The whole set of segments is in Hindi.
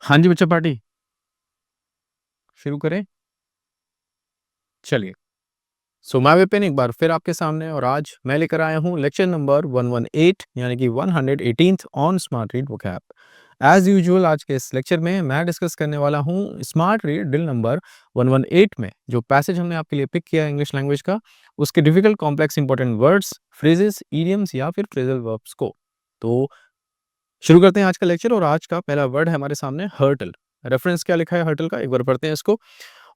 हाँ जी, बच्चा पार्टी शुरू करें? चलिए। मैं विपिन एक बार फिर आपके सामने और आज मैं लेकर आया हूँ लेक्चर नंबर 118 यानी कि 118th on smart read vocab. As usual आज के इस लेक्चर में मैं डिस्कस करने वाला हूँ स्मार्ट रीड ड्रिल नंबर 118 में जो पैसेज हमने आपके लिए पिक किया है इंग्लिश लैंग्वेज का, उसके difficult complex important words, phrases, idioms या फिर फ्रेजल वर्ब्स को। तो शुरू करते हैं आज का लेक्चर और आज का पहला वर्ड है हमारे सामने हर्टल। रेफरेंस क्या लिखा है हर्टल का, एक बार पढ़ते हैं इसको।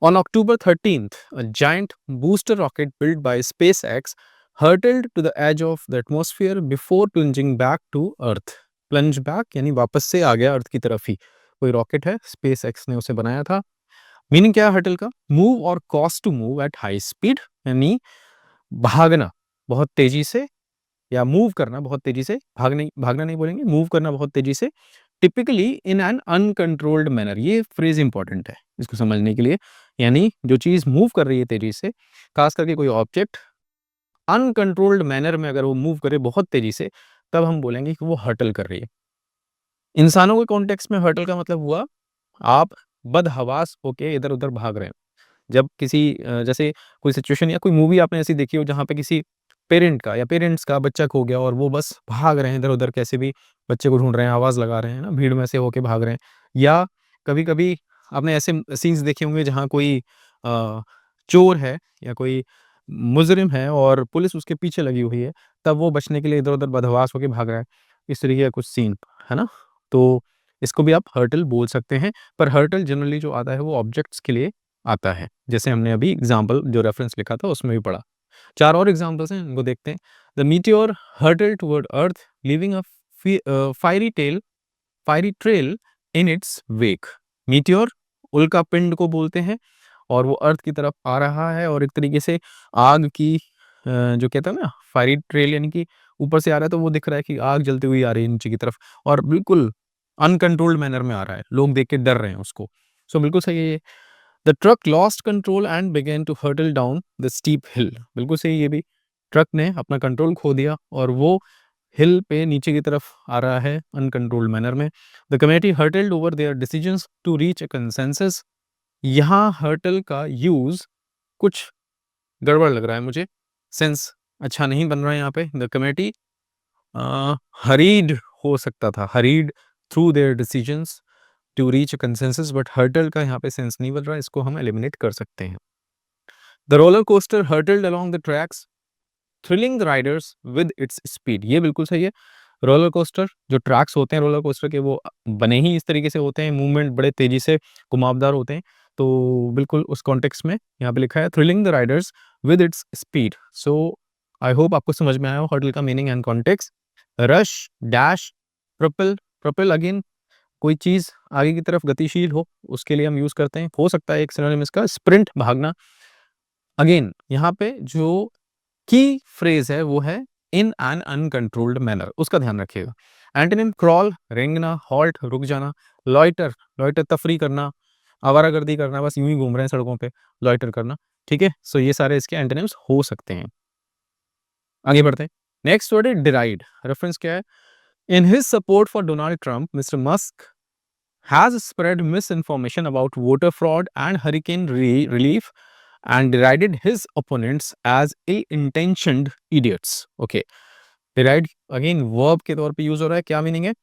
On October 13th, a giant booster rocket built by SpaceX hurtled to the edge of the atmosphere before plunging back to Earth. Plunge back यानी वापस से आ गया अर्थ की तरफ ही। कोई रॉकेट है, SpaceX ने उसे बनाया था। मीनिंग क्या है हर्टल का? मूव और cause to move at high speed, यानी भागना बहुत तेजी से या मूव करना बहुत तेजी से, भागना नहीं बोलेंगे, मूव करना बहुत तेजी से, typically in an uncontrolled manner. ये फ्रेज इंपॉर्टेंट है इसको समझने के लिए, यानी जो चीज मूव कर रही है तेजी से, खास करके कोई ऑब्जेक्ट अनकंट्रोल्ड मैनर में अगर वो मूव करे बहुत तेजी से, तब हम बोलेंगे कि वो हर्टल कर रही है। इंसानों के कॉन्टेक्स्ट में हर्टल का मतलब हुआ आप बदहवास होके इधर उधर भाग रहे हैं। जब किसी जैसे कोई सिचुएशन या कोई मूवी आपने ऐसी देखी हो जहाँ पे किसी पेरेंट का या पेरेंट्स का बच्चा खो गया और वो बस भाग रहे हैं इधर-उधर, कैसे भी बच्चे को ढूँढ रहे हैं, आवाज़ लगा रहे हैं ना, भीड़ में से होके भाग रहे हैं। या कभी-कभी आपने ऐसे सीन्स देखे होंगे जहाँ कोई चोर है या कोई मुज़रिम है और पुलिस उसके पीछे लगी हुई है, तब वो बचने के लिए इधर-उधर बदहवास होके भाग रहा है। इस तरीके का कुछ सीन, है ना? तो इसको भी आप हर्टल बोल सकते हैं, पर हर्टल जनरली जो आता है वो ऑब्जेक्ट्स के लिए आता है। जैसे हमने अभी एग्ज़ाम्पल जो रेफ़रेंस लिखा था उसमें भी पढ़ा। 4 और एग्ज़ाम्पल्स हैं, इनको देखते हैं। The meteor hurtled toward earth leaving a fiery trail in its wake. Meteor उल्का पिंड को बोलते हैं और वो अर्थ की तरफ आ रहा है और एक तरीके से आग की जो कहते हैं ना फायरी ट्रेल, यानी कि ऊपर से आ रहा है तो वो दिख रहा है कि आग जलती हुई आ रही है नीचे की तरफ और बिल्कुल अनकंट्रोल्ड मैनर में आ रहा है। लोग देख के डर रहे हैं उसको। सो बिल्कुल सही है ये। The truck lost control and began to hurtle down the steep hill. बिल्कुल सही ये भी। ट्रक ने अपना कंट्रोल खो दिया और वो हिल पे नीचे की तरफ आ रहा है अनकंट्रोल्ड मैनर में। The committee hurtled over their decisions to reach a consensus. यहाँ हर्टल का यूज़ कुछ गड़बड़ लग रहा है मुझे। सेंस अच्छा नहीं बन रहा है यहाँ पे। द कमेटी हरीड हो सकता था, hurried through their decisions to reach a consensus, but hurtle का यहाँ पे सेंस नहीं बन रहा है, इसको हम एलिमिनेट कर सकते हैं। The roller coaster hurtled along the tracks thrilling the riders with its speed. ये बिल्कुल सही है। रोलर कोस्टर जो ट्रैक्स होते हैं रोलर कोस्टर के, वो बने ही इस तरीके से होते हैं, मूवमेंट बड़े तेजी से घुमावदार होते हैं। तो बिल्कुल उस कॉन्टेक्स्ट में यहाँ पे लिखा है thrilling the riders with its speed. So I hope आपको समझ में आया हो हर्टल का meaning and context. Rush, dash, propel. Propel again कोई चीज़ आगे की तरफ गतिशील हो, उसके लिए हम यूज़ करते हैं। हो सकता है एक सिनोनिम इसका स्प्रिंट, भागना। अगेन यहाँ पे जो की फ्रेज़ है वो है इन एन अनकंट्रोल्ड मैनर, उसका ध्यान रखिएगा। एंटोनिम क्रॉल, रेंगना, हॉल्ट, रुक जाना। लॉइटर, लॉइटर तफरी करना, आवारागर्दी करना, बस यूँ ही घूम रहे हैं सड़कों पे, लॉइटर करना। ठीक है? सो ये सारे इसके एंटोनिम्स हो सकते हैं। आगे बढ़ते हैं। नेक्स्ट वर्ड है डिराइड। रेफरेंस क्या है? In his support for Donald Trump, mister Musk has spread misinformation about voter fraud and hurricane relief and derided his opponents as ill-intentioned idiots. Okay, deride again verb के तौर पे यूज हो रहा है। क्या मीनिंग है?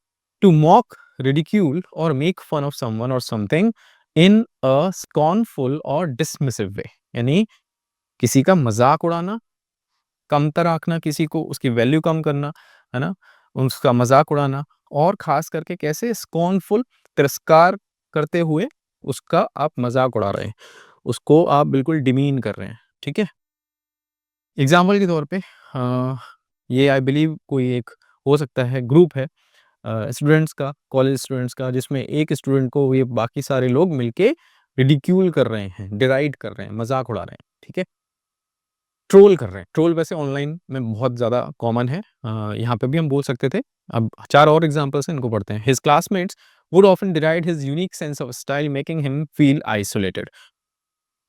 To mock, ridicule or make fun of someone or something in a scornful or dismissive way, यानी किसी का मजाक उड़ाना, कमतर आंकना, किसी को उसकी वैल्यू कम करना, है ना, उसका मजाक उड़ाना, और खास करके कैसे स्कॉर्नफुल, तिरस्कार करते हुए उसका आप मजाक उड़ा रहे हैं, उसको आप बिल्कुल डिमीन कर रहे हैं। ठीक है? एग्जाम्पल के तौर पे ये आई बिलीव कोई एक हो सकता है ग्रुप है स्टूडेंट्स का, कॉलेज स्टूडेंट्स का, जिसमें एक स्टूडेंट को ये बाकी सारे लोग मिलके रिडिक्यूल कर रहे हैं, डिराइड कर रहे हैं, मजाक उड़ा रहे हैं। ठीक है? ट्रोल कर रहे हैं। ट्रोल वैसे ऑनलाइन में बहुत ज़्यादा कॉमन है। यहाँ पे भी हम बोल सकते थे। अब 4 और एग्ज़ाम्पल्स हैं, इनको पढ़ते हैं। His classmates would often deride his unique sense of style making him feel isolated.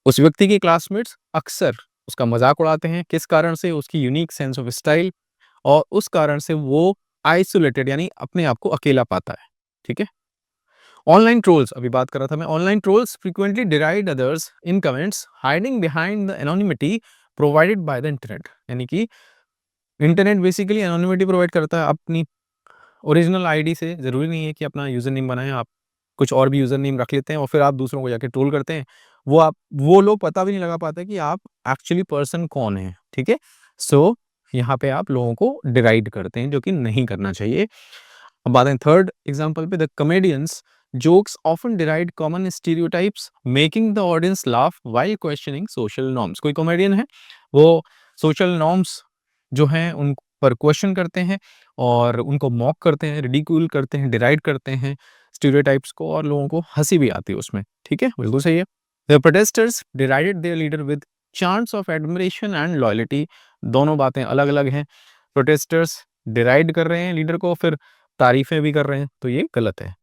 उस व्यक्ति के क्लासमेट्स अक्सर उसका मज़ाक उड़ाते हैं, किस कारण से? उसकी यूनिक सेंस ऑफ स्टाइल, और उस कारण से वो आइसोलेटेड यानी अपने आप को अकेला पाता है। ठीक है? ऑनलाइन ट्रोल्स, अभी बात कर रहा था मैं, online trolls frequently deride others in comments hiding behind the anonymity provided by the internet. यानी कि इंटरनेट बेसिकली एनोनिमिटी प्रोवाइड करता है अपनी ओरिजिनल आईडी से। ज़रूरी नहीं है कि अपना यूज़र नेम बनाएँ आप, कुछ और भी यूज़र नेम रख लेते हैं और फिर आप दूसरों को जाके ट्रोल करते हैं। वो लोग पता भी नहीं लगा पाते कि आप एक्चुअली पर्सन कौन हैं, ठीक है? सो यहाँ पे आप लोगों को डिराइड करते हैं, जो कि नहीं करना चाहिए। अब बात है थर्ड एग्जांपल पे, the comedians jokes often deride common stereotypes making the audience laugh while questioning social norms. कोई कॉमेडियन है, वो सोशल नॉर्म्स जो हैं उन पर क्वेश्चन करते हैं और उनको मॉक करते हैं, रिडिक्यूल करते हैं, डिराइड करते हैं स्टीरियोटाइप्स को, और लोगों को हँसी भी आती है उसमें, ठीक है? बिल्कुल सही है। The protesters derided their leader with chants of admiration and loyalty. दोनों बातें अलग-अलग हैं। प्रोटेस्टर्स डिराइड कर रहे हैं लीडर को, फिर तारीफ़ें भी कर रहे हैं, तो ये गलत है।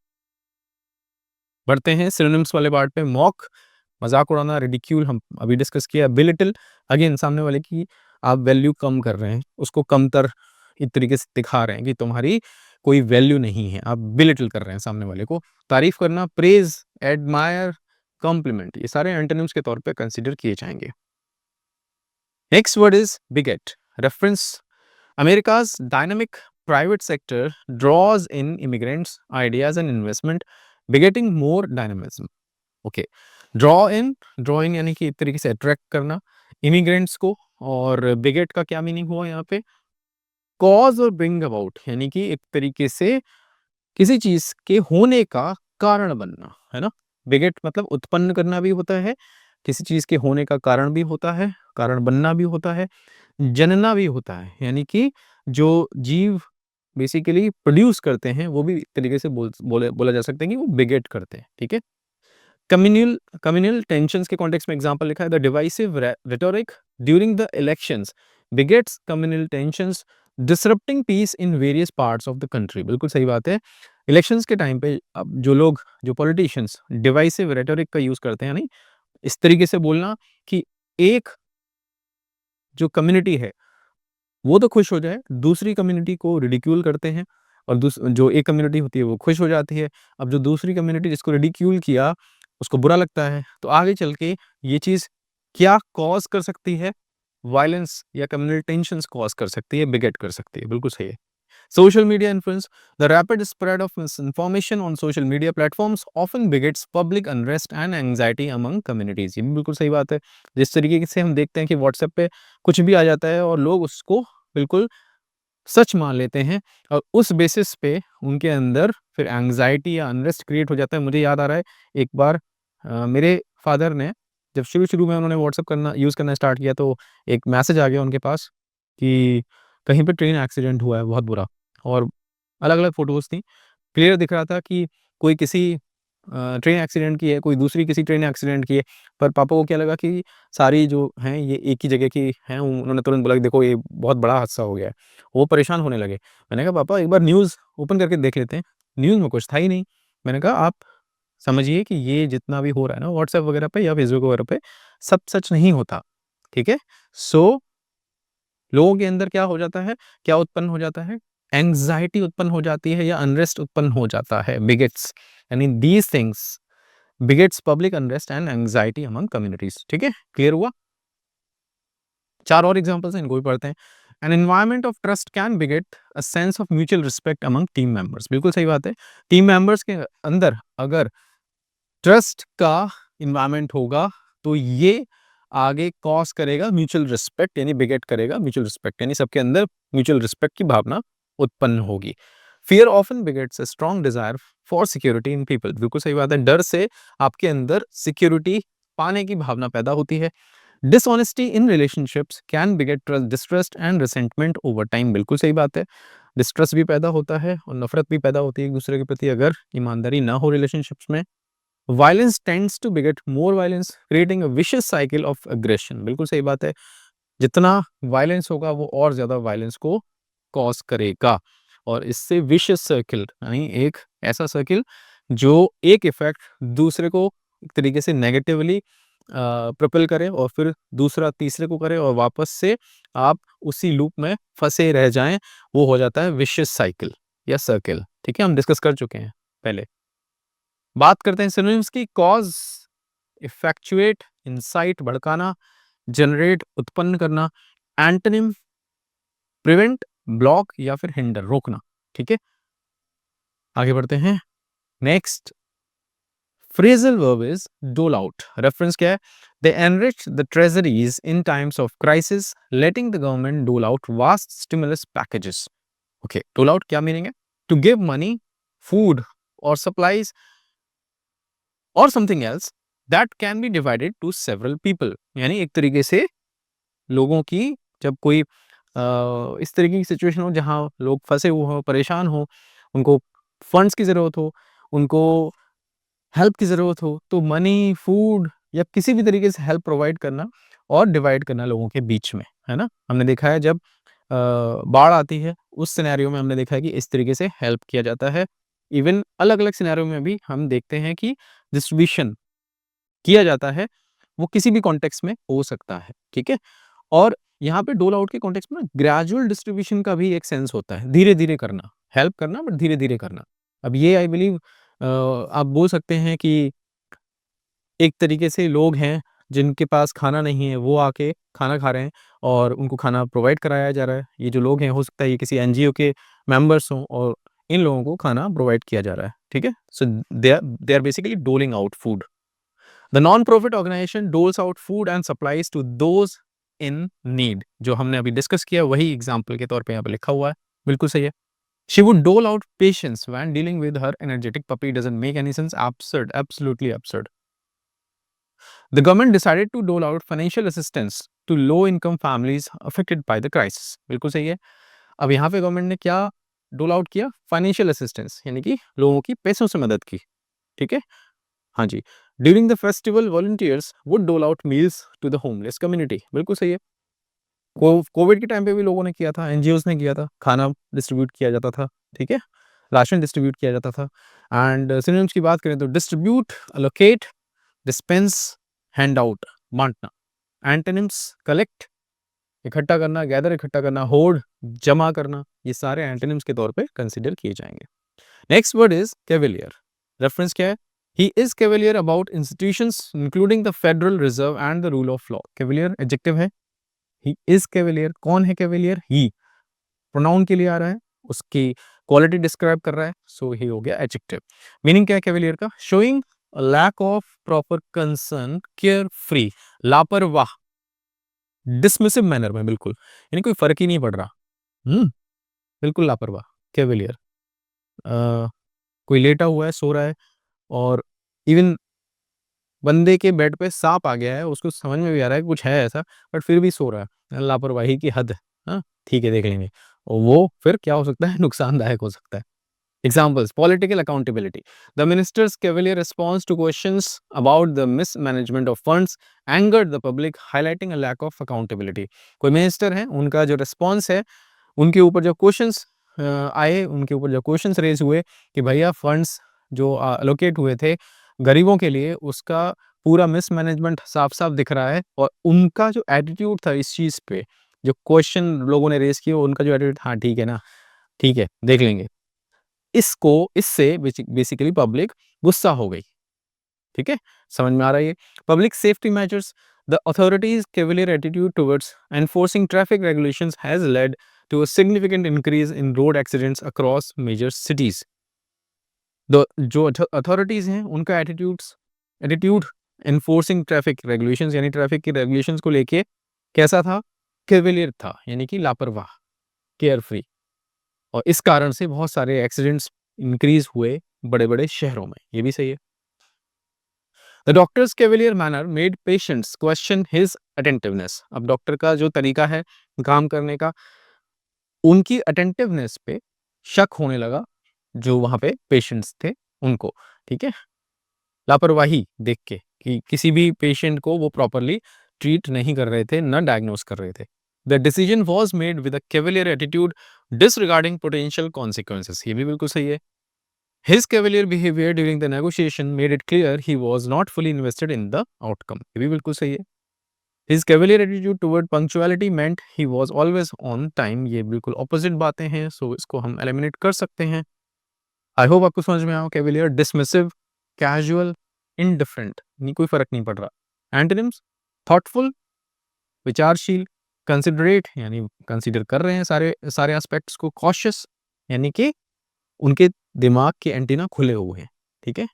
बढ़ते हैं सिनोनिम्स वाले पार्ट पे। मॉक, मज़ाक उड़ाना, रिडिक्यूल हम अभी डिस्कस किया। बेलिटल, अगेन सामने वाले की आप वैल्यू कम कर रहे हैं, उसको कमतर एक तरीके से दिखा रहे हैं कि तुम्हारी कोई वैल्यू नहीं है, आप बेलिटल कर रहे हैं सामने वाले को। तारीफ़ करना, प्रेज़, एडमायर, कॉम्प्लीमेंट, ये सारे एंटोनिम्स के तौर पे कंसीडर किए जाएँगे। Next word is बिगेट, reference America's dynamic private sector draws in immigrants, ideas and investment, begetting more dynamism. Okay, drawing यानी कि एक तरीके से अट्रैक्ट करना इमिग्रेंट्स को, और बिगेट का क्या मीनिंग हुआ यहाँ पे? कॉज और ब्रिंग अबाउट, यानी कि एक तरीके से किसी चीज के होने का कारण बनना, है ना? बिगेट मतलब उत्पन्न करना भी होता है, किसी चीज के होने का कारण भी होता है, कारण बनना भी होता है, जनना भी होता है। यानी कि जो जीव बेसिकली प्रोड्यूस करते हैं, वो भी एक तरीके से बोला जा सकता है कि वो बिगेट करते हैं, ठीक है? कम्युनल कम्युनल टेंशंस के कॉन्टेक्स्ट में एग्जांपल लिखा है, the divisive rhetoric during the elections begets communal tensions disrupting peace in various parts of the country. बिल्कुल सही बात है। इलेक्शंस के टाइम पे अब जो पॉलिटिशियंस डिवाइसिव रेटोरिक का यूज करते हैं, नहीं इस तरीके से बोलना कि एक जो कम्युनिटी है वो तो खुश हो जाए, दूसरी कम्युनिटी को रिडिक्यूल करते हैं, और जो एक कम्युनिटी होती है वो खुश हो जाती है। अब जो दूसरी कम्युनिटी जिसको रिडिक्यूल किया, उसको बुरा लगता है, तो आगे चल के ये चीज़ क्या कॉज़ कर सकती है? वायलेंस या कम्युनल टेंशन्स कॉज़ कर सकती है, बिगेट कर सकती है, बिल्कुल सही है। Social media influence, the rapid spread of misinformation on social media platforms often begets public unrest and anxiety among communities. ये भी बिल्कुल सही बात है। जिस तरीके से हम देखते हैं कि व्हाट्सएप पे कुछ भी आ जाता है और लोग उसको बिल्कुल सच मान लेते हैं, और उस बेसिस पे उनके अंदर फिर एंग्जायटी या अनरेस्ट क्रिएट हो जाता है। मुझे याद आ रहा है एक बार मेरे फादर ने जब शुरू-शुरू में उन्होंने व्हाट्सएप करना यूज़ करना स्टार्ट किया, तो एक मैसेज आ गया उनके पास कि कहीं पे ट्रेन एक्सीडेंट हुआ है बहुत बुरा, और अलग-अलग फ़ोटोज़ थी। क्लियर दिख रहा था कि कोई किसी ट्रेन एक्सीडेंट की है, कोई दूसरी किसी ट्रेन एक्सीडेंट की है। पर पापा को क्या लगा कि सारी जो हैं ये एक ही जगह की हैं, उन्होंने तुरंत बोला कि देखो ये बहुत बड़ा हादसा हो गया है। वो परेशान होने लगे। मैंने कहा पापा एक बार न्यूज़ ओपन करके देख लेते हैं। न्यूज़ में कुछ था ही नहीं। मैंने कहा आप समझिए कि ये जितना भी हो रहा है ना व्हाट्सएप वगैरह पे या फेसबुक वगैरह पे, सब सच नहीं होता, ठीक है? सो लोगों के अंदर क्या हो जाता है, क्या उत्पन्न हो जाता है? एंग्ज़ायटी उत्पन्न हो जाती है या अनरेस्ट उत्पन्न हो जाता है, बिगेट्स, यानी these things begets public unrest and anxiety among communities. ठीक है, क्लियर हुआ? चार और एग्जांपल्स हैं, इनको भी पढ़ते हैं। An environment of trust can beget a sense of mutual respect among team members. बिल्कुल सही बात है। टीम मेंबर्स के अंदर अगर ट्रस्ट का इन्वायरमेंट होगा, तो ये आगे कॉज करेगा म्यूचुअल रिस्पेक्ट, यानी बिगेट करेगा म्यूचुअल रिस्पेक्ट, यानी सबके अंदर म्यूचुअल रिस्पेक्ट की भावना उत्पन्न होगी। Fear often begets a strong desire for security in people. बिल्कुल सही बात है। डर से आपके अंदर सिक्योरिटी पाने की भावना पैदा होती है। Dishonesty in relationships can बिगेट trust distrust and resentment over time. बिल्कुल सही बात है। डिस्ट्रस्ट भी पैदा होता है और नफरत भी पैदा होती है एक दूसरे के प्रति अगर ईमानदारी ना हो रिलेशनशिप्स में। Violence tends to beget more violence creating a vicious cycle of aggression. बिल्कुल सही बात है। जितना वायलेंस होगा वो और ज्यादा वायलेंस को कॉज करेगा, और इससे विशियस सर्किल, यानी एक ऐसा सर्किल जो एक इफेक्ट दूसरे को एक तरीके से नेगेटिवली प्रोपेल करे और फिर दूसरा तीसरे को करे और वापस से आप उसी लूप में फंसे रह जाएं, वो हो जाता है विशियस साइकिल या सर्किल। ठीक है, हम डिस्कस कर चुके हैं पहले। बात करते हैं सिनोनिम्स की। कॉज, इफेक्चुएट, इंसाइट भड़काना, जनरेट उत्पन्न करना, एंटोनिम प्रिवेंट, ब्लॉक या फिर हिंडर रोकना। ठीक है, आगे बढ़ते हैं। Next phrasal verb is dole out. Reference क्या है? They enrich the treasuries in times of crisis, letting the government dole out vast stimulus packages. Okay, dole out क्या मीनिंग है? टू गिव मनी, फूड और सप्लाईज और something else that can be divided to several people. यानी एक तरीके से लोगों की जब कोई इस तरीके की सिचुएशन हो जहां लोग फंसे हुए हो, परेशान हो, उनको फंड्स की जरूरत हो, उनको हेल्प की ज़रूरत हो, तो मनी, फूड या किसी भी तरीके से हेल्प प्रोवाइड करना और डिवाइड करना लोगों के बीच में, है ना? हमने देखा है जब बाढ़ आती है, उस सिनेरियो में हमने देखा है कि इस तरीके से हेल्प किया जाता है। इवन अलग-अलग सिनेरियो में भी हम देखते हैं कि डिस्ट्रीब्यूशन किया जाता है, वो किसी भी कॉन्टेक्स्ट में हो सकता है, ठीक है? और यहाँ पे डोल आउट के कॉन्टेक्स्ट में ना ग्रेजुअल डिस्ट्रीब्यूशन का भी एक सेंस होता है, धीरे-धीरे करना, हेल्प करना बट धीरे-धीरे करना। अब ये आई बिलीव आप बोल सकते हैं कि एक तरीके से लोग हैं जिनके पास खाना नहीं है, वो आके खाना खा रहे हैं और उनको खाना प्रोवाइड कराया जा रहा है। ये जो लोग हैं हो सकता है ये किसी एनजीओ के मेंबर्स हों और इन लोगों को खाना प्रोवाइड किया जा रहा है, ठीक है? So they are basically doling out food. The non profit organization doles out food and supplies to those in need. जो हमने अभी डिस्कस किया वही एग्जाम्पल के तौर पे यहाँ पे लिखा हुआ है, बिल्कुल सही है। She would dole out patience when dealing with her energetic puppy. Doesn't make any sense. Absurd. Absolutely absurd. The government decided to dole out financial assistance to low-income families affected by the crisis. बिल्कुल सही है। अब यहाँ पे गवर्नमेंट ने क्या डोल आउट किया? फाइनेंशियल असिस्टेंस, यानी कि लोगों की पैसों से मदद की। ठीक है? हाँ जी। During the festival volunteers would dole out meals to the homeless community. बिल्कुल सही है। कोविड के टाइम पे भी लोगों ने किया था, एनजीओज ने किया था, खाना डिस्ट्रीब्यूट किया जाता था। ठीक है? राशन डिस्ट्रीब्यूट किया जाता था। एंड सिनोनिम्स की बात करें तो distribute, allocate, dispense, hand out, बांटना। एंटोनिम्स कलेक्ट, इकट्ठा करना, गैदर इकट्ठा करना, होर्ड जमा करना, ये सारे एंटोनिम्स के तौर पे कंसीडर किए जाएंगे। Next word is cavalier. Reference क्या है? He is cavalier about institutions including the federal reserve and the rule of law. Cavalier adjective है। ही इज कैवेलियर, कौन है कैवेलियर? ही प्रोनाउन के लिए आ रहा है, उसकी क्वालिटी डिस्क्राइब कर रहा है, सो ही हो गया एडजेक्टिव। मीनिंग क्या है कैवेलियर का? Showing lack of proper concern, care free, लापरवाह, डिसमिसिव मैनर में, बिल्कुल, यानी कोई फर्क ही नहीं पड़ रहा। बिल्कुल लापरवाह, कैवेलियर। कोई लेटा हुआ है, सो रहा है और इवन बंदे के बेड पे सांप आ गया है, उसको समझ में भी आ रहा है कि कुछ है ऐसा, बट फिर भी सो रहा है। लापरवाही की हद। हाँ, ठीक है, देख लेंगे। और वो फिर क्या हो सकता है? नुकसानदायक हो सकता है। Examples: political accountability. The minister's cavalier response to questions about the mismanagement of funds angered the public, highlighting a lack of accountability. कोई मिनिस्टर है, उनका जो रिस्पॉन्स है, उनके ऊपर जो क्वेश्चंस आए, उनके ऊपर जो क्वेश्चंस रेज हुए कि भैया फंड्स जो अलोकेट हुए थे गरीबों के लिए, उसका पूरा मिसमैनेजमेंट साफ साफ दिख रहा है। और उनका जो एटीट्यूड था इस चीज़ पे, जो क्वेश्चन लोगों ने रेज किए, उनका जो एटीट्यूड, हाँ ठीक है ना, ठीक है, देख लेंगे। इससे बेसिकली पब्लिक गुस्सा हो गई। ठीक है, समझ में आ रहा है ये? Public safety measures. The authorities cavalier attitude towards enforcing traffic regulations has led to a significant increase in road accidents across major cities. जो अथॉरिटीज हैं उनका एटीट्यूड एनफोर्सिंग ट्रैफिक रेगुलेशंस, यानी ट्रैफिक की रेगुलेशंस को लेके कैसा था? कैवेलियर था, यानी कि लापरवाह, केयर फ्री। और इस कारण से बहुत सारे एक्सीडेंट्स इंक्रीज हुए बड़े-बड़े शहरों में, ये भी सही है। The doctors cavalier manner made patients question his attentiveness. अब डॉक्टर का जो तरीका है काम करने का, उनकी अटेंटिवनेस पे शक होने लगा, जो वहाँ पे पेशेंट्स थे उनको, ठीक है? लापरवाही देख के कि किसी भी पेशेंट को वो प्रॉपर्ली ट्रीट नहीं कर रहे थे, ना डायग्नोस कर रहे थे। The decision was made with a cavalier attitude disregarding potential consequences. ये भी बिल्कुल सही है। His cavalier behavior during the negotiation made it clear he was not fully invested in the outcome. ये भी बिल्कुल सही है। His cavalier attitude toward punctuality meant he was always on time. ये बिल्कुल opposite बातें हैं, so इसको हम eliminate कर सकते हैं। I hope आपको समझ में आया। Cavalier dismissive, कैजुअल, इंडिफरेंट, नहीं कोई फ़र्क नहीं पड़ रहा। एंटोनिम्स थॉटफुल, विचारशील, कंसिडरेट यानी कंसीडर कर रहे हैं सारे सारे एस्पेक्ट्स को, कॉशियस यानी कि उनके दिमाग के एंटीना खुले हुए हैं, ठीक है?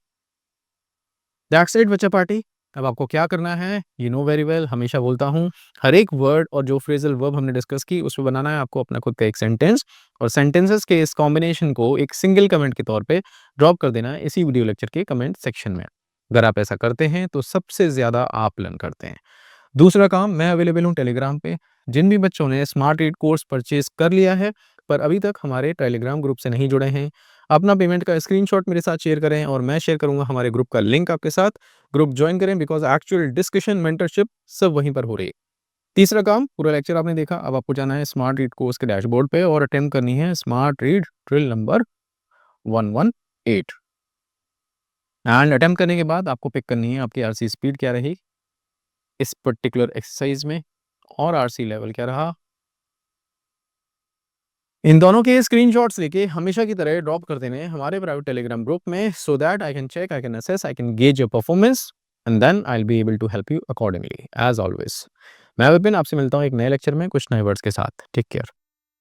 दैट्स इट बच्चा पार्टी। अब आपको क्या करना है, यू नो वेरी वेल, हमेशा बोलता हूँ, हर एक वर्ड और जो फ्रेज़ल वर्ब हमने डिस्कस की, उसमें बनाना है आपको अपना खुद का एक सेंटेंस और सेंटेंसेस के इस कॉम्बिनेशन को एक सिंगल कमेंट के तौर पे ड्रॉप कर देना है इसी वीडियो लेक्चर के कमेंट सेक्शन में। अगर आप ऐसा करते हैं, तो सबसे ज़्यादा आप लर्न करते हैं। दूसरा काम, मैं अवेलेबल हूँ टेलीग्राम पे। जिन भी बच्चों ने स्मार्ट रीड कोर्स परचेज़ कर लिया है, पर अभी तक हमारे टेलीग्राम ग्रुप से नहीं जुड़े हैं, अपना पेमेंट का स्क्रीनशॉट मेरे साथ शेयर करें और मैं शेयर करूँगा हमारे ग्रुप का लिंक आपके साथ। ग्रुप जॉइन करें बिकॉज़ एक्चुअल डिस्कशन, मेंटरशिप सब वहीं पर हो रही है। तीसरा काम, पूरा लेक्चर आपने देखा, अब आपको जाना है स्मार्ट रीड कोर्स के डैशबोर्ड पे और अटेम्प्ट करनी है smart read drill number 118 and attempt करने के बाद आपको पिक करनी है आपकी आरसी स्पीड क्या रही इस पर्टिकुलर एक्सरसाइज में और आरसी लेवल क्या रहा। इन दोनों के स्क्रीनशॉट्स लेके हमेशा की तरह ड्रॉप कर देने हैं हमारे प्राइवेट टेलीग्राम ग्रुप में so that I can check, I can assess, I can gauge your performance and then I will be able to help you accordingly as always. मैं विपिन आपसे मिलता हूँ एक नए लेक्चर में कुछ नए वर्ड्स के साथ। Take care.